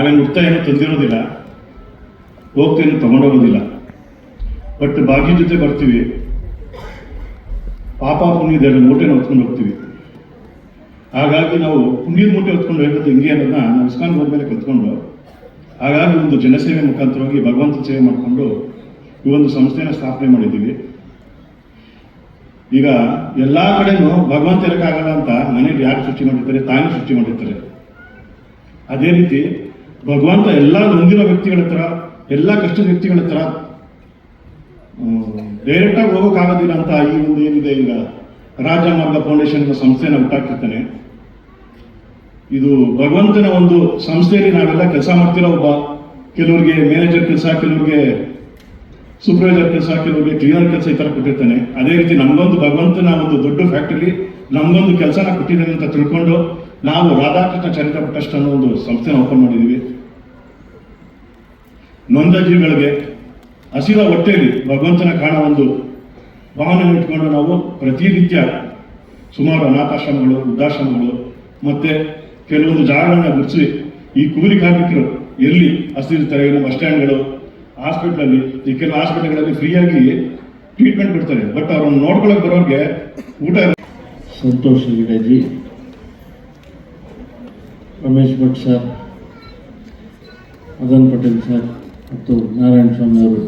ನಾವೇನು ಹುಡ್ತಾ ಏನೋ ತಂದಿರೋದಿಲ್ಲ, ಹೋಗ್ತೇನೆ ತಗೊಂಡೋಗೋದಿಲ್ಲ. ಬಟ್ ಭಾಗ್ಯ ಜೊತೆ ಬರ್ತೀವಿ, ಪಾಪ ಪುಣ್ಯದ ಮೂಟೆನ ಹೊತ್ಕೊಂಡು ಹೋಗ್ತೀವಿ. ಹಾಗಾಗಿ ನಾವು ಪುಣ್ಯದ ಮೂಟೆ ಹೊತ್ಕೊಂಡು ಹೋಗೋದು ಹೆಂಗೆ ಅನ್ನೋದನ್ನ ನಾವು ಇಸ್ಕಾನ್ ಹೋದ್ಮೇಲೆ ಕಲ್ತ್ಕೊಂಡು, ಹಾಗಾಗಿ ಒಂದು ಜನಸೇವೆ ಮುಖಾಂತರವಾಗಿ ಭಗವಂತ ಸೇವೆ ಮಾಡಿಕೊಂಡು ಈ ಒಂದು ಸಂಸ್ಥೆನ ಸ್ಥಾಪನೆ ಮಾಡಿದ್ದೀವಿ. ಈಗ ಎಲ್ಲ ಕಡೆನೂ ಭಗವಂತ ಇರೋಕ್ಕಾಗಲ್ಲ ಅಂತ ಮನೇಲಿ ಯಾರು ಸೃಷ್ಟಿ ಮಾಡಿರ್ತಾರೆ, ತಾನೇ ಸೃಷ್ಟಿ ಮಾಡಿರ್ತಾರೆ. ಅದೇ ರೀತಿ ಭಗವಂತ ಎಲ್ಲ ಹೊಂದಿರೋ ವ್ಯಕ್ತಿಗಳ ಹತ್ರ, ಎಲ್ಲ ಕಷ್ಟದ ವ್ಯಕ್ತಿಗಳ ಹತ್ರ ಡೈರೆಕ್ಟಾಗಿ ಹೋಗೋಕ್ಕಾಗೋದಿಲ್ಲ ಅಂತ ಈ ಒಂದು ಏನಿದೆ ಈಗ ರಾಜಮಾರ್ಗ ಫೌಂಡೇಶನ್ ಸಂಸ್ಥೆನ ಹುಟ್ಟಾಕಿರ್ತಾನೆ. ಇದು ಭಗವಂತನ ಒಂದು ಸಂಸ್ಥೆಯಲ್ಲಿ ನಾವೆಲ್ಲ ಕೆಲಸ ಮಾಡ್ತಿರೋ ಒಬ್ಬ, ಕೆಲವ್ರಿಗೆ ಮ್ಯಾನೇಜರ್ ಕೆಲಸ, ಕೆಲವ್ರಿಗೆ ಸೂಪರ್ವೈಸರ್ ಕೆಲಸ, ಕೆಲವ್ರಿಗೆ ಕ್ಲೀನರ್ ಕೆಲಸ ಈ ಥರ ಕೊಟ್ಟಿರ್ತಾನೆ. ಅದೇ ರೀತಿ ನಮಗೊಂದು ಭಗವಂತನ ಒಂದು ದೊಡ್ಡ ಫ್ಯಾಕ್ಟರಿ ನಮಗೊಂದು ಕೆಲಸನ ಕೊಟ್ಟಿದ್ದಾನೆ ಅಂತ ತಿಳ್ಕೊಂಡು ನಾವು ರಾಧಾಕೃಷ್ಣ ಚಾರಿಟಬಲ್ ಟ್ರಸ್ಟ್ ಅನ್ನೋ ಒಂದು ಸಂಸ್ಥೆನ ಓಪನ್ ಮಾಡಿದ್ದೀವಿ. ನೊಂದ ಜೀವಿಗಳಿಗೆ ಹಸಿದ ಹೊಟ್ಟೆಯಲ್ಲಿ ಭಗವಂತನ ಕಾಣ ಒಂದು ಭಾವನೆ ಇಟ್ಕೊಂಡು ನಾವು ಪ್ರತಿನಿತ್ಯ ಸುಮಾರು ಅನಾಥಾಶ್ರಮಗಳು, ವೃದ್ಧಾಶ್ರಮಗಳು ಮತ್ತು ಕೆಲವೊಂದು ಜಾಗಗಳನ್ನ ಗುರುತಿಸಿ ಈ ಕೂಲಿ ಕಾರ್ಮಿಕರು ಎಲ್ಲಿ ಹಸಿದಿರ್ತಾರೆ, ಇನ್ನು ಬಸ್ ಸ್ಟ್ಯಾಂಡ್ಗಳು, ಹಾಸ್ಪಿಟ್ಲಲ್ಲಿ, ಈ ಕೆಲವು ಹಾಸ್ಪಿಟಲ್ಗಳಲ್ಲಿ ಫ್ರೀಯಾಗಿ ಟ್ರೀಟ್ಮೆಂಟ್ ಕೊಡ್ತಾರೆ. ಬಟ್ ಅವ್ರನ್ನ ನೋಡ್ಕೊಳಕ್ಕೆ ಬರೋರಿಗೆ ಊಟ. ಸಂತೋಷ್ ಹೆಗಡೆಜಿ, ರಮೇಶ್ ಭಟ್ ಸರ್, ಮದನ್ ಪಟೇಲ್ ಸರ್ ಮತ್ತು ನಾರಾಯಣ ಸ್ವಾಮಿ ಅವರು,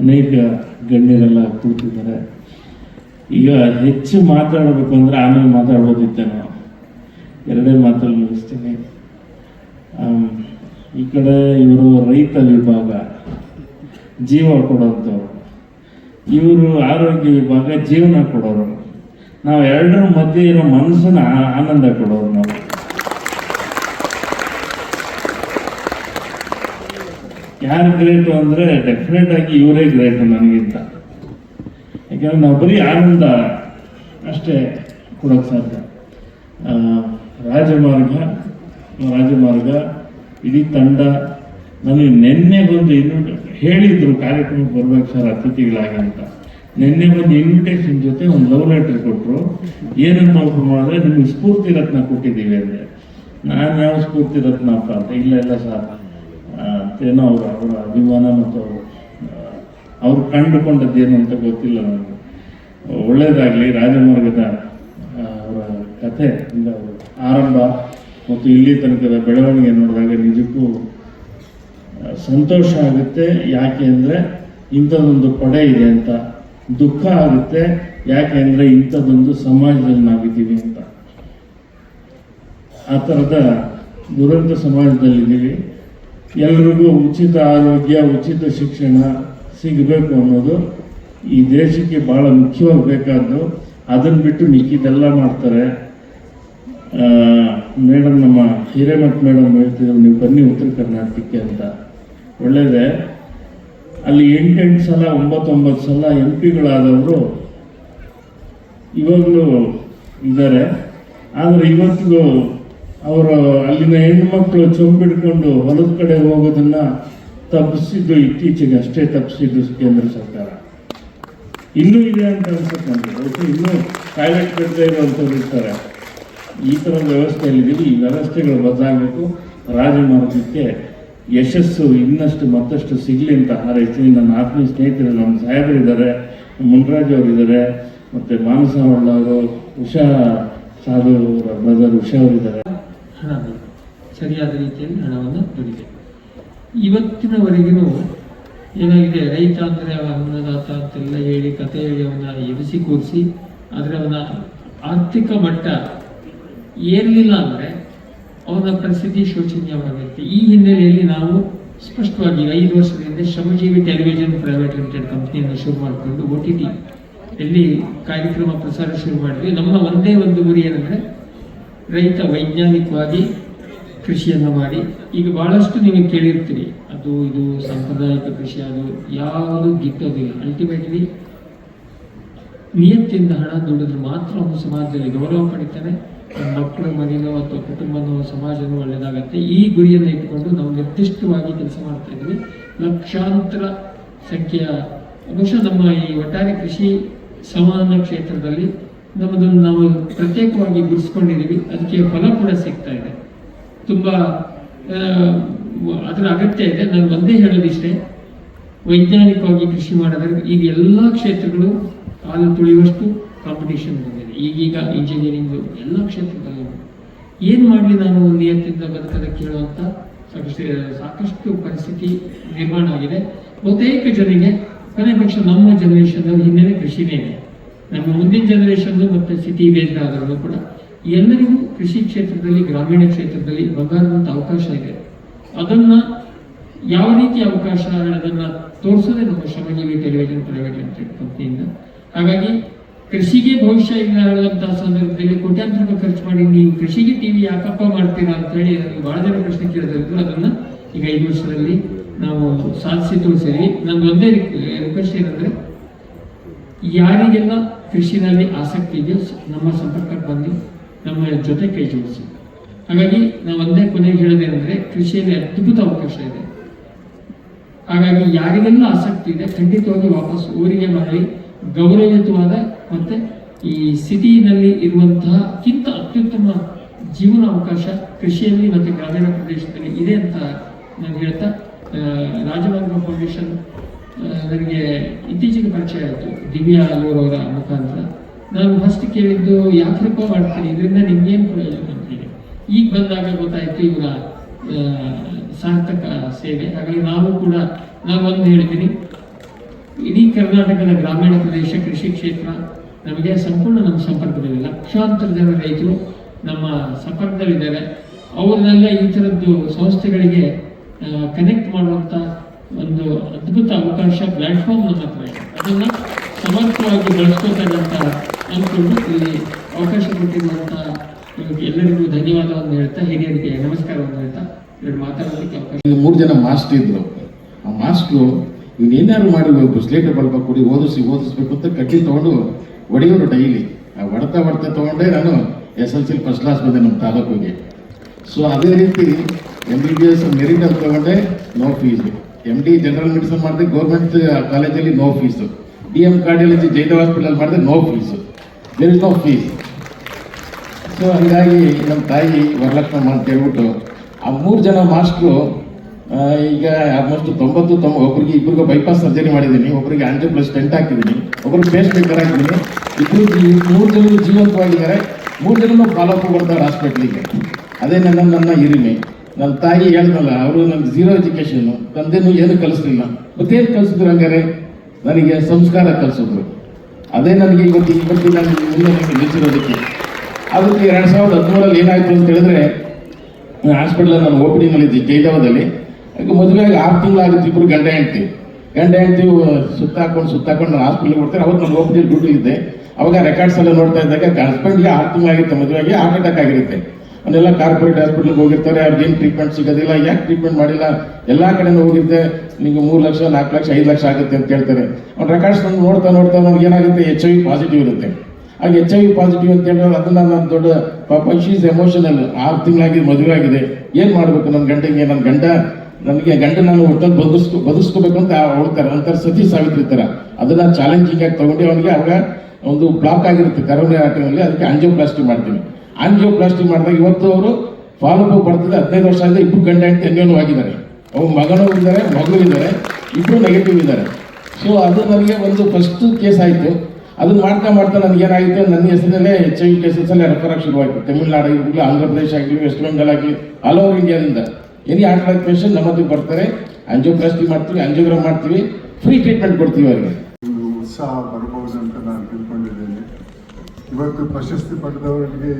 ಅನೇಕ ಗಣ್ಯರೆಲ್ಲ ಕೂತಿದ್ದಾರೆ. ಈಗ ಹೆಚ್ಚು ಮಾತಾಡಬೇಕು ಅಂದರೆ ಆಮೇಲೆ ಮಾತಾಡ್ಬೋದಿತ್ತೆ, ನಾವು ಎರಡೇ ಮಾತಲ್ಲಿ ಮುಗಿಸ್ತೀನಿ. ಈ ಕಡೆ ಇವರು ರೈತ ವಿಭಾಗ ಜೀವ ಕೊಡೋಂಥವ್ರು, ಇವರು ಆರೋಗ್ಯ ವಿಭಾಗ ಜೀವನ ಕೊಡೋರು, ನಾವು ಎರಡರ ಮಧ್ಯೆ ಇರೋ ಮನಸ್ಸನ್ನ ಆನಂದ ಕೊಡೋರು. ನಾವು ಯಾರು ಗ್ರೇಟು ಅಂದರೆ ಡೆಫಿನೆಟ್ ಆಗಿ ಇವರೇ ಗ್ರೇಟು ನನಗಿಂತ. ಯಾಕಂದರೆ ನಾವು ಬರೀ ಆನಂದ ಅಷ್ಟೇ ಕೊಡೋಕ್ಕೆ ಸಾಧ್ಯ. ರಾಜಮಾರ್ಗ ಇಡೀ ತಂಡ ನನಗೆ ನಿನ್ನೆ ಬಂದು ಹೇಳಿದ್ರು ಕಾರ್ಯಕ್ರಮಕ್ಕೆ ಬರ್ಬೇಕು ಸರ್ ಅತಿಥಿಗಳಾಗಿ ಅಂತ. ನಿನ್ನೆ ಬಂದು ಇನ್ವಿಟೇಷನ್ ಜೊತೆ ಒಂದು ಲವ್ ಲೆಟರ್ ಕೊಟ್ಟರು. ಏನಂತ ಓಪನ್ ಮಾಡಿದ್ರೆ ನಿಮಗೆ ಸ್ಫೂರ್ತಿ ರತ್ನ ಕೊಟ್ಟಿದ್ದೀವಿ ಅಂದರೆ, ನಾನು ಯಾವ ಸ್ಫೂರ್ತಿ ರತ್ನಪ್ಪ ಅಂತ, ಇಲ್ಲ ಸರ್ ಅಂತೇನೋ ಅವರ ಅಭಿಮಾನ ಮತ್ತು ಅವ್ರು ಕಂಡುಕೊಂಡದ್ದೇನು ಅಂತ ಗೊತ್ತಿಲ್ಲ ನನಗೆ. ಒಳ್ಳೆಯದಾಗಲಿ. ರಾಜಮಾರ್ಗದ ಅವರ ಕಥೆ ಆರಂಭ ಮತ್ತು ಇಲ್ಲಿ ತನಕದ ಬೆಳವಣಿಗೆ ನೋಡಿದಾಗ ನಿಜಕ್ಕೂ ಸಂತೋಷ ಆಗುತ್ತೆ. ಯಾಕೆ ಅಂದರೆ ಇಂಥದ್ದೊಂದು ಪಡೆ ಇದೆ ಅಂತ. ದುಃಖ ಆಗುತ್ತೆ ಯಾಕೆ ಅಂದರೆ ಇಂಥದ್ದೊಂದು ಸಮಾಜದಲ್ಲಿ ನಾವಿದ್ದೀವಿ ಅಂತ. ಆ ಥರದ ದುರಂತ ಸಮಾಜದಲ್ಲಿದ್ದೀವಿ. ಎಲ್ರಿಗೂ ಉಚಿತ ಆರೋಗ್ಯ, ಉಚಿತ ಶಿಕ್ಷಣ ಸಿಗಬೇಕು ಅನ್ನೋದು ಈ ದೇಶಕ್ಕೆ ಭಾಳ ಮುಖ್ಯವಾಗಿ ಬೇಕಾದ್ದು. ಅದನ್ನು ಬಿಟ್ಟು ಮಿಕ್ಕಿದೆಲ್ಲ ಮಾಡ್ತಾರೆ. ಮೇಡಮ್, ನಮ್ಮ ಹಿರೇಮಠ ಮೇಡಮ್ ಹೇಳ್ತಿದ್ರು, ನೀವು ಬನ್ನಿ ಉತ್ತರ ಕರ್ನಾಟಕಕ್ಕೆ ಅಂತ. ಒಳ್ಳೆಯದೇ. ಅಲ್ಲಿ 8 ಸಲ 9 ಸಲ MP-ಗಳಾದವರು ಇವಾಗಲೂ ಇದ್ದಾರೆ. ಆದರೆ ಇವತ್ತಿಗೂ ಅವರು ಅಲ್ಲಿನ ಹೆಣ್ಮಕ್ಳು ಚೊಂಬಿಡ್ಕೊಂಡು ಹೊಲದ ಕಡೆ ಹೋಗೋದನ್ನು ತಪ್ಪಿಸಿದ್ದು ಇತ್ತೀಚೆಗೆ ಅಷ್ಟೇ ತಪ್ಪಿಸಿದ್ದು ಕೇಂದ್ರ ಸರ್ಕಾರ. ಇನ್ನೂ ಇದೆ ಅಂತ ಅನ್ಸುತ್ತೆ ನನಗೆ. ಇನ್ನೂ ಟಾಯ್ಲೆಟ್ ಬಿಡದೇ ಇರುವಂಥವ್ರು ಇರ್ತಾರೆ. ಈ ಥರದ ವ್ಯವಸ್ಥೆಯಲ್ಲಿದ್ದೀವಿ. ಈ ವ್ಯವಸ್ಥೆಗಳು ಬದಲಾಗಬೇಕು. ರಾಜಮಾರ್ಗಕ್ಕೆ ಯಶಸ್ಸು ಇನ್ನಷ್ಟು ಮತ್ತಷ್ಟು ಸಿಗಲಿ ಅಂತ ಹಾರೈಸ್ತೀನಿ. ನನ್ನ ಆತ್ಮೀಯ ಸ್ನೇಹಿತರು, ನಮ್ಮ ಸಾಹೇಬರಿದ್ದಾರೆ, ಮುನ್ರಾಜ್ ಅವರಿದ್ದಾರೆ, ಮತ್ತು ಮಾನಸ ಅವರು, ಉಷಾ ಸಾಧು ಅವರ ಬ್ರದರ್ ಉಷಾ ಅವರಿದ್ದಾರೆ. ಹಣ ಸರಿಯಾದ ರೀತಿಯಲ್ಲಿ ಹಣವನ್ನು ದುಡಿಬೇಕು. ಇವತ್ತಿನವರೆಗೂ ಏನಾಗಿದೆ, ರೈತ ಅಂದರೆ ಅನ್ನದಾತ ಅಂತೆಲ್ಲ ಹೇಳಿ ಕತೆ ಹೇಳಿ ಅವನ ಎಬ್ಬಿಸಿ ಕೂರಿಸಿ, ಆದರೆ ಅವನ ಆರ್ಥಿಕ ಮಟ್ಟ ಏರಲಿಲ್ಲ ಅಂದರೆ ಅವನ ಪರಿಸ್ಥಿತಿ ಶೋಚನೀಯವಾಗಿರುತ್ತೆ. ಈ ಹಿನ್ನೆಲೆಯಲ್ಲಿ ನಾವು ಸ್ಪಷ್ಟವಾಗಿ 5 ವರ್ಷದ ಹಿಂದೆ ಶ್ರಮಜೀವಿ ಟೆಲಿವಿಷನ್ ಪ್ರೈವೇಟ್ ಲಿಮಿಟೆಡ್ ಕಂಪ್ನಿಯನ್ನು ಶುರು ಮಾಡಿಕೊಂಡು OTT ಎಲ್ಲಿ ಕಾರ್ಯಕ್ರಮ ಪ್ರಸಾರ ಶುರು ಮಾಡಿದ್ವಿ. ನಮ್ಮ ಒಂದೇ ಒಂದು ಗುರಿ ಏನಂದರೆ ರೈತ ವೈಜ್ಞಾನಿಕವಾಗಿ ಕೃಷಿಯನ್ನು ಮಾಡಿ, ಈಗ ಭಾಳಷ್ಟು ನೀವು ಕೇಳಿರ್ತೀರಿ, ಅದು ಇದು ಸಾಂಪ್ರದಾಯಿಕ ಕೃಷಿ, ಅದು ಯಾವುದು ಗಿಟ್ಟೋದಿಲ್ಲ. ಅಲ್ಟಿಮೇಟ್ಲಿ ನಿಯತ್ತಿಂದ ಹಣ ದುಡಿದ್ರೆ ಮಾತ್ರ ಒಂದು ಸಮಾಜದಲ್ಲಿ ಗೌರವ ಪಡಿತಾನೆ, ಮಕ್ಕಳು ಮನೆಯೋ ಅಥವಾ ಕುಟುಂಬನೋ ಸಮಾಜನೋ ಒಳ್ಳೆಯದಾಗತ್ತೆ. ಈ ಗುರಿಯನ್ನು ಇಟ್ಟುಕೊಂಡು ನಾವು ನಿರ್ದಿಷ್ಟವಾಗಿ ಕೆಲಸ ಮಾಡ್ತಾ ಇದ್ವಿ. ಲಕ್ಷಾಂತರ ಸಂಖ್ಯೆಯ ಬಹುಶಃ ನಮ್ಮ ಈ ಒಟ್ಟಾರೆ ಕೃಷಿ ಸಂವಹನ ಕ್ಷೇತ್ರದಲ್ಲಿ ನಮ್ಮದನ್ನು ನಾವು ಪ್ರತ್ಯೇಕವಾಗಿ ಗುರುತಿಸ್ಕೊಂಡಿದ್ದೀವಿ. ಅದಕ್ಕೆ ಫಲ ಕೂಡ ಸಿಗ್ತಾ ಇದೆ. ತುಂಬ ಅದರ ಅಗತ್ಯ ಇದೆ. ನಾನು ಒಂದೇ ಹೇಳೋದಿಷ್ಟೇ, ವೈಜ್ಞಾನಿಕವಾಗಿ ಕೃಷಿ ಮಾಡಿದ್ರೆ ಈಗ ಎಲ್ಲ ಕ್ಷೇತ್ರಗಳು ಕಾಲು ತುಳಿಯುವಷ್ಟು ಕಾಂಪಿಟೇಷನ್ ಬಂದಿದೆ. ಈಗೀಗ ಇಂಜಿನಿಯರಿಂಗು ಎಲ್ಲ ಕ್ಷೇತ್ರದಲ್ಲೂ ಏನು ಮಾಡಲಿ ನಾನು ನಿಯತ್ತಿಂದ ಬದುಕದಕ್ಕೆ ಹೇಳುವಂಥ ಸಾಕಷ್ಟು ಪರಿಸ್ಥಿತಿ ನಿರ್ಮಾಣ ಆಗಿದೆ. ಬಹುತೇಕ ಜನರಿಗೆ ಕೊನೆ ಪಕ್ಷ ನಮ್ಮ ಜನರೇಷನ್ ಹಿನ್ನೆಲೆ ಕೃಷಿನೇ ಇದೆ. ನಮ್ಮ ಮುಂದಿನ ಜನರೇಷನ್ ಮತ್ತು ಸಿಟಿ ಬೇಸ್ಡ್ ಆದರೂ ಕೂಡ ಎಲ್ಲರಿಗೂ ಕೃಷಿ ಕ್ಷೇತ್ರದಲ್ಲಿ, ಗ್ರಾಮೀಣ ಕ್ಷೇತ್ರದಲ್ಲಿ ಬಂಗಾರದಂಥ ಅವಕಾಶ ಇದೆ. ಅದನ್ನು ಯಾವ ರೀತಿ ಅವಕಾಶ ಅದನ್ನು ತೋರಿಸೋದೇ ನಮ್ಮ ಶ್ರಮಜೀವಿ ಟೆಲಿವಿಷನ್ ಪ್ರೈವೇಟ್ ಲಿಮಿಟೆಡ್ ಕಂಪ್ನಿಯಿಂದ. ಹಾಗಾಗಿ ಕೃಷಿಗೆ ಭವಿಷ್ಯ ಇಲ್ಲ ಹೇಳುವಂತಹ ಸಂದರ್ಭದಲ್ಲಿ ಕೋಟ್ಯಾಂತರ ರೂಪಾಯಿ ಖರ್ಚು ಮಾಡಿ ನೀವು ಕೃಷಿಗೆ ಟಿವಿ ಯಾಕಪ್ಪ ಮಾಡ್ತೀರಾ ಅಂತ ಹೇಳಿ ನನಗೆ ಬಹಳ ಜನ ಪ್ರಶ್ನೆ ಕೇಳಿದ್ರು. ಅದನ್ನು ಈಗ 5 ವರ್ಷದಲ್ಲಿ ನಾವು ಸಾಧಿಸಿ ತೋರಿಸಿದ್ವಿ. ನಂದು ಒಂದೇ ರಿಕ್ವೆಸ್ಟ್ ಏನಂದ್ರೆ, ಯಾರಿಗೆಲ್ಲ ಕೃಷಿನಲ್ಲಿ ಆಸಕ್ತಿ ಇದೆಯೋ ನಮ್ಮ ಸಂಪರ್ಕಕ್ಕೆ ಬಂದು ನಮ್ಮ ಜೊತೆ ಕೈ ಜೋಡಿಸಿ. ಹಾಗಾಗಿ ನಾವು ಒಂದೇ ಕೊನೆಗೆ ಹೇಳೋದೇನೆಂದ್ರೆ, ಕೃಷಿಯಲ್ಲಿ ಅದ್ಭುತ ಅವಕಾಶ ಇದೆ. ಹಾಗಾಗಿ ಯಾರಿಗೆಲ್ಲ ಆಸಕ್ತಿ ಇದೆ ಖಂಡಿತವಾಗಿ ವಾಪಸ್ ಊರಿಗೆ ಮರಳಿ ಗೌರವಯುತವಾದ ಮತ್ತೆ ಈ ಸಿಟಿನಲ್ಲಿ ಇರುವಂತಹ ಕಿಂತ ಅತ್ಯುತ್ತಮ ಜೀವನ ಅವಕಾಶ ಕೃಷಿಯಲ್ಲಿ ಮತ್ತು ಗ್ರಾಮೀಣ ಪ್ರದೇಶದಲ್ಲಿ ಇದೆ ಅಂತ ನಾನು ಹೇಳ್ತಾ, ರಾಜಮಾರ್ಗ ಫೌಂಡೇಶನ್ ನನಗೆ ಇತ್ತೀಚೆಗೆ ಪರಿಚಯ ಆಯಿತು ದಿವ್ಯಾ ಅಲ್ಲೂರ್ ಅವರ ಮುಖಾಂತರ. ನಾನು ಫಸ್ಟ್ ಕೇಳಿದ್ದು ಯಾಕ್ರಪ್ಪ ಮಾಡ್ತೀನಿ, ಇದರಿಂದ ನಿಮ್ಗೇನು ಪ್ರಯೋಜನ ಅಂತ ಹೇಳಿ. ಈಗ ಬಂದಾಗ ಗೊತ್ತಾಯಿತು ಇವರ ಸಾರ್ಥಕ ಸೇವೆ. ಹಾಗಾಗಿ ನಾವು ಕೂಡ ನಾನು ಒಂದು ಹೇಳ್ತೀನಿ, ಇಡೀ ಕರ್ನಾಟಕದ ಗ್ರಾಮೀಣ ಪ್ರದೇಶ ಕೃಷಿ ಕ್ಷೇತ್ರ ನಮಗೆ ಸಂಪೂರ್ಣ ನಮ್ಮ ಸಂಪರ್ಕದಲ್ಲಿ ಲಕ್ಷಾಂತರ ಜನ ರೈತರು ನಮ್ಮ ಸಂಪರ್ಕದಲ್ಲಿದ್ದಾರೆ. ಅವರನ್ನೆಲ್ಲ ಈ ಥರದ್ದು ಸಂಸ್ಥೆಗಳಿಗೆ ಕನೆಕ್ಟ್ ಮಾಡುವಂಥ ಒಂದು ಅದ್ಭುತ ಅವಕಾಶ, ಪ್ಲಾಟ್ಫಾರ್ಮ್ ನಮ್ಮ ಹತ್ರ ಇದೆ. ಅದನ್ನು ಸಮರ್ಥವಾಗಿ ಬಳಸ್ಕೋತಾರಂತ ಅಂದ್ಕೊಂಡು ಇಲ್ಲಿ ಅವಕಾಶ ಕೊಟ್ಟಿರುವಂಥ ಎಲ್ಲರಿಗೂ ಧನ್ಯವಾದವನ್ನು ಹೇಳ್ತಾ, ಹಿರಿಯರಿಗೆ ನಮಸ್ಕಾರವನ್ನು ಹೇಳ್ತಾ ಎರಡು ಮಾತಾಡೋದಕ್ಕೆ ಅವಕಾಶ. 3 ಜನ ಮಾಸ್ಟರ್ ಇದ್ರು. ಆ ಮಾಸ್ಟ್ರು ಇನ್ನೇನಾದ್ರು ಮಾಡಿ ಸ್ಲೇಟ್ ಬಲ್ಬ ಕೊಡಿ ಓದಿಸ್ಬೇಕು ಅಂತ ಕಟ್ಟಿ ತೊಗೊಂಡು ಹೊಡೆಯೋರು ಡೈಲಿ. ಆ ಹೊಡ್ತಾ ತೊಗೊಂಡೆ ನಾನು SLC ಫಸ್ಟ್ ಕ್ಲಾಸ್ ಬಂದೆ ನಮ್ಮ ತಾಲೂಕಿಗೆ. ಸೊ ಅದೇ ರೀತಿ MBBS ಮೆರಿಟ್ ಅಂತ ತೊಗೊಂಡೆ, no fees. MD general medicine ಮಾಡಿದೆ ಗೌರ್ಮೆಂಟ್ ಕಾಲೇಜಲ್ಲಿ, no fees. DM cardiology Jayadev hospital ಮಾಡಿದೆ, no fees. There is no fees. So ಹೀಗಾಗಿ ನಮ್ಮ ತಾಯಿ ವರಲಕ್ಷ್ಮಮ್ಮ ಅಂತ ಹೇಳ್ಬಿಟ್ಟು ಆ 3 ಜನ ಮಾಸ್ಟ್ರು ಈಗ ಆಲ್ಮೋಸ್ಟ್ 90 ಒಬ್ಬರಿಗೆ ಇಬ್ಬರಿಗೂ ಬೈಪಾಸ್ ಸರ್ಜರಿ ಮಾಡಿದ್ದೀನಿ, ಒಬ್ಬರಿಗೆ ಆಂಜಿಯೋಪ್ಲಾಸ್ಟಿ ಸ್ಟೆಂಟ್ ಹಾಕಿದ್ದೀನಿ, ಒಬ್ಬರಿಗೆ ಪೇಸ್ಟ್ ಮೇಕರ್ ಹಾಕಿದ್ದೀನಿ. 3 ಜನರು ಜೀವಂತವಾಗಿದ್ದಾರೆ. 3 ಜನರು ಫಾಲೋಅಪ್ ಬರ್ತಾರೆ ಹಾಸ್ಪಿಟ್ಲಿಗೆ. ಅದೇ ನನ್ನ ಹಿರಿಮೆ. ನನ್ನ ತಾಯಿ ಹೇಳಿದ್ನಲ್ಲ, ಅವರು ನನಗೆ 0 ಎಜುಕೇಷನು, ತಂದೆನೂ ಏನು ಕಲಿಸ್ಲಿಲ್ಲ. ಮತ್ತೇನು ಕಲಿಸಿದ್ರು ಹಂಗಾರೆ? ನನಗೆ ಸಂಸ್ಕಾರ ಕಲಿಸಿದ್ರು. ಅದೇ ನನಗೆ ಇವತ್ತು ನಾನು ಮುಂದೆ ನಿಲ್ಲಿಸಿರೋದಕ್ಕೆ. ಅದಕ್ಕೆ 2013 ಏನಾಯಿತು ಅಂತ ಹೇಳಿದ್ರೆ, ಹಾಸ್ಪಿಟ್ಲಲ್ಲಿ ನಾನು OPD ನಲ್ಲಿದ್ದೆ ಜಯದೇವದಲ್ಲಿ. ಈಗ ಮದುವೆಯಾಗಿ 6 ತಿಂಗಳಾಗಿತ್ತು. ಇಬ್ಬರು ಗಂಡ ಹೆಂಡತಿ ಸುತ್ತಾಕೊಂಡು ನಾನು ಹಾಸ್ಪಿಟ್ಲಿಗೆ ಕೊಡ್ತಾರೆ. ಅವತ್ತು ನಾನು OPD ಡ್ಯೂಟಿ ಇದ್ದೆ. ಅವಾಗ ರೆಕಾರ್ಡ್ಸ್ ಎಲ್ಲ ನೋಡ್ತಾ ಇದ್ದಾಗ ಹಸ್ಬೆಂಡ್ಗೆ 6 ತಿಂಗಳಾಗಿತ್ತು ಮದುವೆಯಾಗಿ, ಹಾರ್ಟ್ ಅಟ್ಯಾಕ್ ಆಗಿರುತ್ತೆ. ಅವನ್ನೆಲ್ಲ ಕಾರ್ಪೊರೇಟ್ ಹಾಸ್ಪಿಟ್ಲಿಗೆ ಹೋಗಿರ್ತಾರೆ. ಅವ್ರಿಗೇನು ಟ್ರೀಟ್ಮೆಂಟ್ ಸಿಗೋದಿಲ್ಲ. ಯಾಕೆ ಟ್ರೀಟ್ಮೆಂಟ್ ಮಾಡಿಲ್ಲ? ಎಲ್ಲ ಕಡೆನೂ ಹೋಗಿರ್ತೆ. ನಿಮಗೆ 3 ಲಕ್ಷ 4 ಲಕ್ಷ 5 ಲಕ್ಷ ಆಗುತ್ತೆ ಅಂತ ಕೇಳ್ತಾರೆ. ಅವ್ನು ರೆಕಾರ್ಡ್ಸ್ ನೋಡ್ತಾ ಅವ್ನಿಗೆ ಏನಾಗುತ್ತೆ, HIV ಪಾಸಿಟಿವ್ ಇರುತ್ತೆ. ಆಗ HIV ಪಾಸಿಟಿವ್ ಅಂತ ಹೇಳಿದ್ರೆ ಅದನ್ನ ನಾನು ದೊಡ್ಡ ಪಾಪ ಶೀಸ್ ಎಮೋಷನಲ್. 6 ತಿಂಗಳಾಗಿ ಮದುವೆ ಆಗಿದೆ, ಏನು ಮಾಡಬೇಕು ನನ್ನ ಗಂಡ ನಾನು ಒಟ್ಟಲ್ಲಿ ಬದುಸ್ಕೋಬೇಕು ಅಂತ ಹೇಳ್ತಾರೆ. ಒಂಥರ ಸತಿ ಸಾವಿತ್ರಿ ಥರ ಅದನ್ನ ಚಾಲೆಂಜಿಂಗ್ ಆಗಿ ತಗೊಂಡು ಅವನಿಗೆ ಅವಾಗ ಒಂದು ಬ್ಲಾಕ್ ಆಗಿರುತ್ತೆ ಕರೋನಾ ಟೈಮಲ್ಲಿ. ಅದಕ್ಕೆ ಆಂಜಿಯೋಪ್ಲಾಸ್ಟಿ ಮಾಡ್ತೀನಿ. ಆಂಜಿಯೋಪ್ಲಾಸ್ಟಿ ಮಾಡಿದಾಗ ಇವತ್ತು ಅವರು ಫಾಲೋಅಪ್ ಬರ್ತದೆ. 15 ವರ್ಷ ಆಗಿದೆ. ಇಬ್ಬರು ಗಂಡ ಹೆಂಡತಿ ಅನ್ಯೋನ್ಯವಾಗಿದ್ದಾರೆ. ಅವ್ರ ಮಗನೂ ಇದ್ದಾರೆ, ಮಗಳು ಇದ್ದಾರೆ, ಇಬ್ಬರು ನೆಗೆಟಿವ್ ಇದ್ದಾರೆ. ಸೊ ಅದು ನನಗೆ ಒಂದು ಫಸ್ಟ್ ಕೇಸ್ ಆಯಿತು. ಅದನ್ನ ಮಾಡ್ತಾ ನನಗೇನಾಗಿತ್ತು, ನನ್ನ ಹೆಸರಲ್ಲೇ HIV ಕೇಸಸ್ಸಲ್ಲೇ ರೆಫರ್ ಆಗಿ ಶುರುವಾಯಿತು. ತಮಿಳುನಾಡು ಆಗಲಿ, ಆಂಧ್ರ ಪ್ರದೇಶ ಆಗಲಿ, ವೆಸ್ಟ್ ಬೆಂಗಾಲ್ ಆಗಲಿ, ಆಲ್ ಓವರ್ ಇಂಡಿಯಾದಿಂದ ಎನಿ ಹಾರ್ಟ್ ಅಟ್ಯಾಕ್ ಪೇಷಂಟ್ ನಮ್ಮ ಹತ್ರ ಬರ್ತಾರೆ. ಆಂಜಿಯೋಪ್ಲಾಸ್ಟಿ ಮಾಡ್ತೀವಿ, ಆಂಜಿಯೋಗ್ರಾಮ್ ಮಾಡ್ತೀವಿ, ಫ್ರೀ ಟ್ರೀಟ್ಮೆಂಟ್ ಕೊಡ್ತೀವಿ ಅವರಿಗೆ. ಉತ್ಸಾಹ ಬರ್ಬೋದು ಅಂತ ನಾನು ತಿಳ್ಕೊಂಡಿದ್ದೇನೆ. ಇವತ್ತು ಪ್ರಶಸ್ತಿ ಪಡೆದವರಿಗೆ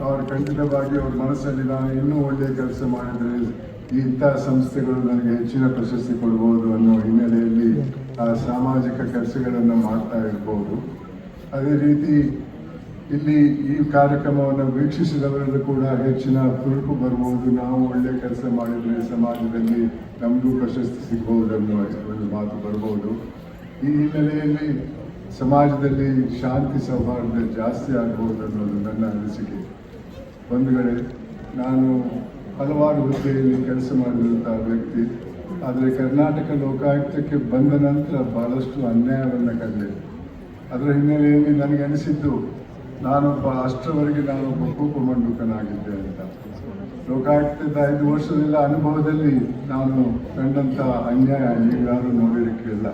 ಅವರು ಖಂಡಿತವಾಗಿ ಅವ್ರ ಮನಸ್ಸಲ್ಲಿ ನಾನು ಇನ್ನೂ ಒಳ್ಳೆಯ ಕೆಲಸ ಮಾಡಿದರೆ ಇಂಥ ಸಂಸ್ಥೆಗಳು ನನಗೆ ಹೆಚ್ಚಿನ ಪ್ರಶಸ್ತಿ ಕೊಡ್ಬೋದು ಅನ್ನೋ ಹಿನ್ನೆಲೆಯಲ್ಲಿ ಆ ಸಾಮಾಜಿಕ ಕೆಲಸಗಳನ್ನು ಮಾಡ್ತಾ ಇರ್ಬೋದು. ಅದೇ ರೀತಿ ಇಲ್ಲಿ ಈ ಕಾರ್ಯಕ್ರಮವನ್ನು ವೀಕ್ಷಿಸಿದವರಲ್ಲೂ ಕೂಡ ಹೆಚ್ಚಿನ ತುರುಪು ಬರ್ಬೋದು. ನಾವು ಒಳ್ಳೆಯ ಕೆಲಸ ಮಾಡಿದರೆ ಸಮಾಜದಲ್ಲಿ ನಮಗೂ ಪ್ರಶಸ್ತಿ ಸಿಗ್ಬೋದು ಅನ್ನೋ ಒಂದು ಮಾತು ಬರ್ಬೋದು. ಈ ಹಿನ್ನೆಲೆಯಲ್ಲಿ ಸಮಾಜದಲ್ಲಿ ಶಾಂತಿ ಸೌಹಾರ್ದ ಜಾಸ್ತಿ ಆಗ್ಬೋದು ಅನ್ನೋದು ನನ್ನ ಅನಿಸಿಕೆ. ಬಂಧುಗಳೇ, ನಾನು ಹಲವಾರು ಹುದ್ದೆಯಲ್ಲಿ ಕೆಲಸ ಮಾಡಿದಂಥ ವ್ಯಕ್ತಿ. ಆದರೆ ಕರ್ನಾಟಕ ಲೋಕಾಯುಕ್ತಕ್ಕೆ ಬಂದ ನಂತರ ಭಾಳಷ್ಟು ಅನ್ಯಾಯವನ್ನು ಕಂಡೆ. ಅದರ ಹಿನ್ನೆಲೆಯಲ್ಲಿ ನನಗೆ ಅನಿಸಿದ್ದು ಅಷ್ಟರವರೆಗೆ ನಾನೊಬ್ಬ ಕೂಪಮಂಡುಕನಾಗಿದ್ದೆ ಅಂತ. ಲೋಕಾಯುಕ್ತದ 5 ವರ್ಷದ ಅನುಭವದಲ್ಲಿ ನಾನು ಕಂಡಂಥ ಅನ್ಯಾಯ ನೀವ್ಯಾರು ನೋಡಿರಲಿಕ್ಕಿಲ್ಲ.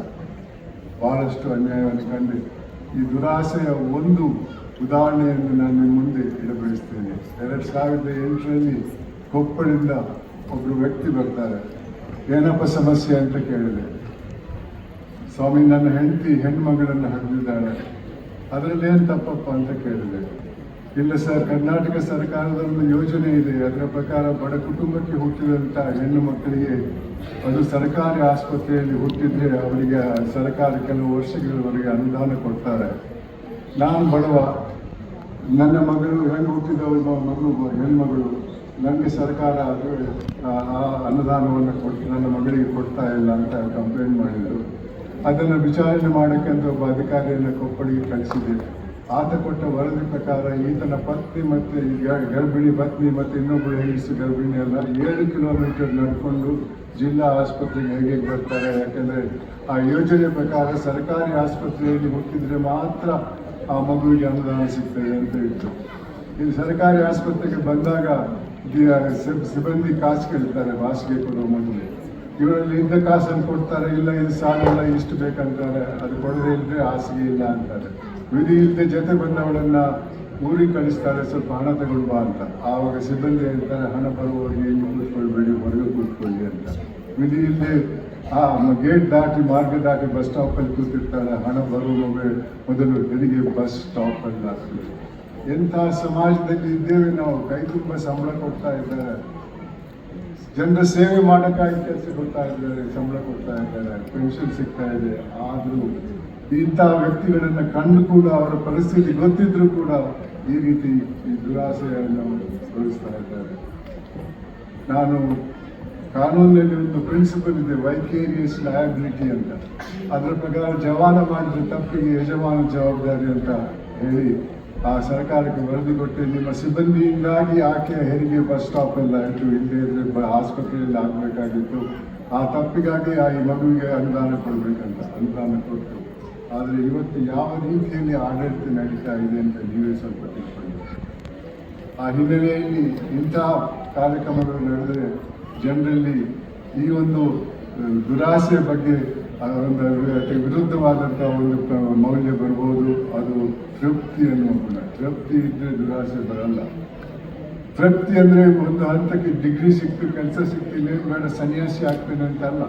ಬಹಳಷ್ಟು ಅನ್ಯಾಯವನ್ನು ಕಂಡು ಈ ದುರಾಸೆಯ ಒಂದು ಉದಾಹರಣೆಯನ್ನು ನಾನು ನಿಮ್ಮ ಮುಂದೆ ಇಡಬಯಸ್ತೇನೆ. 2008ರಲ್ಲಿ ಕೊಪ್ಪಳಿಂದ ಒಬ್ಬರು ವ್ಯಕ್ತಿ ಬರ್ತಾರೆ. ಏನಪ್ಪ ಸಮಸ್ಯೆ ಅಂತ ಕೇಳಿದೆ. ಸ್ವಾಮಿ, ನನ್ನ ಹೆಂಡತಿ ಹೆಣ್ಮಗಳನ್ನು ಹಡೆದಿದ್ದಾಳೆ, ಅದರಲ್ಲಿ ಏನು ತಪ್ಪಪ್ಪ ಅಂತ ಕೇಳಿದೆ. ಇಲ್ಲ ಸರ್, ಕರ್ನಾಟಕ ಸರ್ಕಾರದ ಒಂದು ಯೋಜನೆ ಇದೆ, ಅದರ ಪ್ರಕಾರ ಬಡ ಕುಟುಂಬಕ್ಕೆ ಹುಟ್ಟಿದಂಥ ಹೆಣ್ಣು ಮಕ್ಕಳಿಗೆ ಅದು ಸರ್ಕಾರಿ ಆಸ್ಪತ್ರೆಯಲ್ಲಿ ಹುಟ್ಟಿದ್ರೆ ಅವರಿಗೆ ಸರ್ಕಾರ ಕೆಲವು ವರ್ಷಗಳವರೆಗೆ ಅನುದಾನ ಕೊಡ್ತಾರೆ. ನಾನು ಬಡವ, ನನ್ನ ಮಗಳು ಹೆಣ್ಣು ಹುಟ್ಟಿದವಳ ಮಗಳು ಹೆಣ್ಮಗಳು, ನನಗೆ ಸರ್ಕಾರ ಅದು ಆ ಅನುದಾನವನ್ನು ನನ್ನ ಮಗಳಿಗೆ ಕೊಡ್ತಾ ಇಲ್ಲ ಅಂತ ಕಂಪ್ಲೇಂಟ್ ಮಾಡಿದರು. ಅದನ್ನು ವಿಚಾರಣೆ ಮಾಡೋಕ್ಕೆ ಅಂತ ಒಬ್ಬ ಅಧಿಕಾರಿಯನ್ನು ಕೊಪ್ಪಳಿಗೆ ಕಳಿಸಿದೆ. ಆತ ಕೊಟ್ಟ ವರದಿ ಪ್ರಕಾರ ಈತನ ಪತ್ನಿ ಮತ್ತು ಗರ್ಭಿಣಿ ಪತ್ನಿ ಮತ್ತು ಇನ್ನೊಬ್ಬಳು ಹೆಂಗಸು ಗರ್ಭಿಣಿ ಎಲ್ಲ 7 ಕಿಲೋಮೀಟರ್ ನಡ್ಕೊಂಡು ಜಿಲ್ಲಾ ಆಸ್ಪತ್ರೆಗೆ ಹೇಗೆ ಬರ್ತಾರೆ. ಯಾಕೆಂದರೆ ಆ ಯೋಜನೆ ಪ್ರಕಾರ ಸರ್ಕಾರಿ ಆಸ್ಪತ್ರೆಯಲ್ಲಿ ಹುಟ್ಟಿದರೆ ಮಾತ್ರ ಆ ಮಗುವಿಗೆ ಅನುದಾನ ಸಿಗ್ತದೆ ಅಂತ ಇತ್ತು. ಇಲ್ಲಿ ಸರ್ಕಾರಿ ಆಸ್ಪತ್ರೆಗೆ ಬಂದಾಗ ಸಿಬ್ಬಂದಿ ಕಾಸು ಕೇಳ್ತಾರೆ, ಹಾಸಿಗೆ ಕೊಡುವ ಮೊದಲು. ಇವರಲ್ಲಿ ಇದ್ದ ಕಾಸನ್ನು ಕೊಡ್ತಾರೆ, ಇಲ್ಲ ಇದು ಸಾಲಲ್ಲ ಇಷ್ಟು ಬೇಕಂತಾರೆ, ಅದು ಕೊಡದೇ ಇಲ್ಲದೆ ಹಾಸಿಗೆ ಇಲ್ಲ ಅಂತಾರೆ. ವಿಧಿ ಇಲ್ಲದೆ ಜೊತೆ ಬಂದವಳನ್ನು ಊರಿಗೆ ಕಳಿಸ್ತಾರೆ, ಸ್ವಲ್ಪ ಹಣ ತಗೊಳ್ಬ ಅಂತ. ಆವಾಗ ಸಿಬ್ಬಂದಿ ಹೇಳ್ತಾರೆ, ಹಣ ಬರುವವರಿಗೆ ಇಲ್ಲಿ ಕೂತ್ಕೊಳ್ಬೇಡಿ, ಹೊರಗೆ ಕೂತ್ಕೊಳ್ಳಿ ಅಂತ. ವಿಧಿ ಇಲ್ಲದೆ ಆ ಗೇಟ್ ದಾಟಿ ಮಾರ್ಗ ದಾಟಿ ಬಸ್ ಸ್ಟಾಪಲ್ಲಿ ಕೂತಿರ್ತಾಳೆ. ಹಣ ಬರುವ ಮೊದಲು ಹೆರಿಗೆ ಬಸ್ ಸ್ಟಾಪಲ್ಲಿ ಆಗ್ತದೆ. ಎಂಥ ಸಮಾಜದಲ್ಲಿ ಇದ್ದೇವೆ ನಾವು. ಕೈ ತುಂಬ ಸಂಬಳ ಕೊಡ್ತಾ ಇದ್ದಾರೆ, ಜನರ ಸೇವೆ ಮಾಡೋಕ್ಕಾಗಿ ಕೆಲಸ ಕೊಡ್ತಾ ಇದ್ದಾರೆ, ಸಂಬಳ ಕೊಡ್ತಾ ಇದ್ದಾರೆ, ಪೆನ್ಷನ್ ಸಿಗ್ತಾ ಇದೆ. ಆದರೂ ಇಂಥ ವ್ಯಕ್ತಿಗಳನ್ನು ಕಂಡು ಕೂಡ ಅವರ ಪರಿಸ್ಥಿತಿ ಗೊತ್ತಿದ್ರೂ ಕೂಡ ಈ ರೀತಿ ಈ ದುರಾಸೆಯನ್ನು ತೋರಿಸ್ತಾ ಇದ್ದಾರೆ. ನಾನು ಕಾನೂನಿನಲ್ಲಿ ಒಂದು ಪ್ರಿನ್ಸಿಪಲ್ ಇದೆ, ವೈಕೇರಿಯಸ್ ಲಯಬಿಲಿಟಿ ಅಂತ. ಅದರ ಪ್ರಕಾರ ಜವಾನ ಮಾಡಿದ ತಪ್ಪಿಗೆ ಯಜಮಾನ ಜವಾಬ್ದಾರಿ ಅಂತ ಹೇಳಿ ಆ ಸರ್ಕಾರಕ್ಕೆ ವರದಿ ಕೊಟ್ಟು, ನಿಮ್ಮ ಸಿಬ್ಬಂದಿಯಿಂದಾಗಿ ಆಕೆಯ ಹೆರಿಗೆ ಬಸ್ ಸ್ಟಾಪಲ್ಲಿ ಆಯಿತು, ಇಲ್ಲದೇ ಇದ್ರೆ ಆಸ್ಪತ್ರೆಯಲ್ಲಿ ಆಗಬೇಕಾಗಿತ್ತು, ಆ ತಪ್ಪಿಗಾಗಿ ಈ ಮಗುವಿಗೆ ಅನುದಾನ ಕೊಡಬೇಕಂತ ಅನುದಾನ ಕೊಟ್ಟು. ಆದರೆ ಇವತ್ತು ಯಾವ ರೀತಿಯಲ್ಲಿ ಆಡಳಿತ ನಡೀತಾ ಇದೆ ಅಂತ ನೀವೇ ಸ್ವಲ್ಪ ತಿಳ್ಕೊಳ್ಳಿ. ಆ ಹಿನ್ನೆಲೆಯಲ್ಲಿ ಇಂಥ ಕಾರ್ಯಕ್ರಮಗಳು ನಡೆದರೆ ಜನರಲ್ಲಿ ಈ ಒಂದು ದುರಾಸೆ ಬಗ್ಗೆ ಒಂದು ವಿರುದ್ಧವಾದಂಥ ಒಂದು ಮೌಲ್ಯ ಬರ್ಬೋದು. ಅದು ತೃಪ್ತಿ ಅನ್ನುವ ಗುಣ. ತೃಪ್ತಿ ಇದ್ದರೆ ದುರಾಸೆ ಬರಲ್ಲ. ತೃಪ್ತಿ ಅಂದರೆ ಒಂದು ಹಂತಕ್ಕೆ ಡಿಗ್ರಿ ಸಿಕ್ತು, ಕೆಲಸ ಸಿಕ್ತಿಲ್ಲ, ಬೇಡ ಸನ್ಯಾಸಿ ಆಗ್ತೇನೆ ಅಂತಲ್ಲ.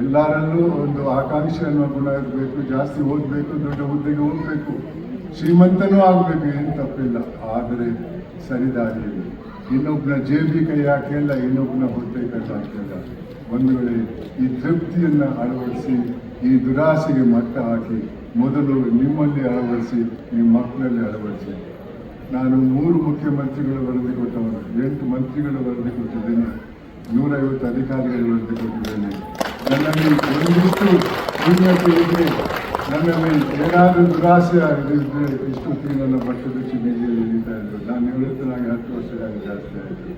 ಎಲ್ಲರಲ್ಲೂ ಒಂದು ಆಕಾಂಕ್ಷೆ ಅನ್ನುವ ಗುಣ ಇರಬೇಕು. ಜಾಸ್ತಿ ಓದಬೇಕು, ದೊಡ್ಡ ಹುದ್ದೆಗೆ ಹೋಗಬೇಕು, ಶ್ರೀಮಂತನೂ ಆಗಬೇಕು, ಏನು ತಪ್ಪಿಲ್ಲ. ಆದರೆ ಸರಿದಾರಿಯಲ್ಲಿ ಇನ್ನೊಬ್ಬನ ಜೇಬಿ ಕೈ ಹಾಕಿಲ್ಲ, ಇನ್ನೊಬ್ಬನ ಹೊಟ್ಟೆ ಕೈ ಹಾಕಿಲ್ಲ. ಒಂದು ವೇಳೆ ಈ ತೃಪ್ತಿಯನ್ನು ಅಳವಡಿಸಿ ಈ ದುರಾಸೆಗೆ ಮಟ್ಟ ಹಾಕಿ ಮೊದಲು ನಿಮ್ಮಲ್ಲಿ ಅಳವಡಿಸಿ, ನಿಮ್ಮ ಮಕ್ಕಳಲ್ಲಿ ಅಳವಡಿಸಿ. ನಾನು 3 ಮುಖ್ಯಮಂತ್ರಿಗಳು ವರದಿ ಕೊಟ್ಟವನು, 8 ಮಂತ್ರಿಗಳು ವರದಿ ಕೊಟ್ಟಿದ್ದೇನೆ, 150 ಅಧಿಕಾರಿಗಳು ವರದಿ ಕೊಟ್ಟಿದ್ದೇನೆ. ನನ್ನಲ್ಲಿ ಒಂದಿಷ್ಟು ನ್ಯೂನತೆ ಇದ್ದರೆ, ನನ್ನಲ್ಲಿ ಏನಾದರೂ ದುರಾಸೆ ಆಗಿದ್ದರೆ ಇಷ್ಟೊತ್ತಿಗೆ ನನ್ನ ಬಟ್ಟೆ ಬಿಚ್ಚಿ ಬೀದಿಯಲ್ಲಿ ಇಳಿತಾ ಇದ್ದರು. ನಾನು ನಿವೃತ್ತನಾಗಿ 10 ವರ್ಷ ಜಾಸ್ತಿ ಆಯಿತು.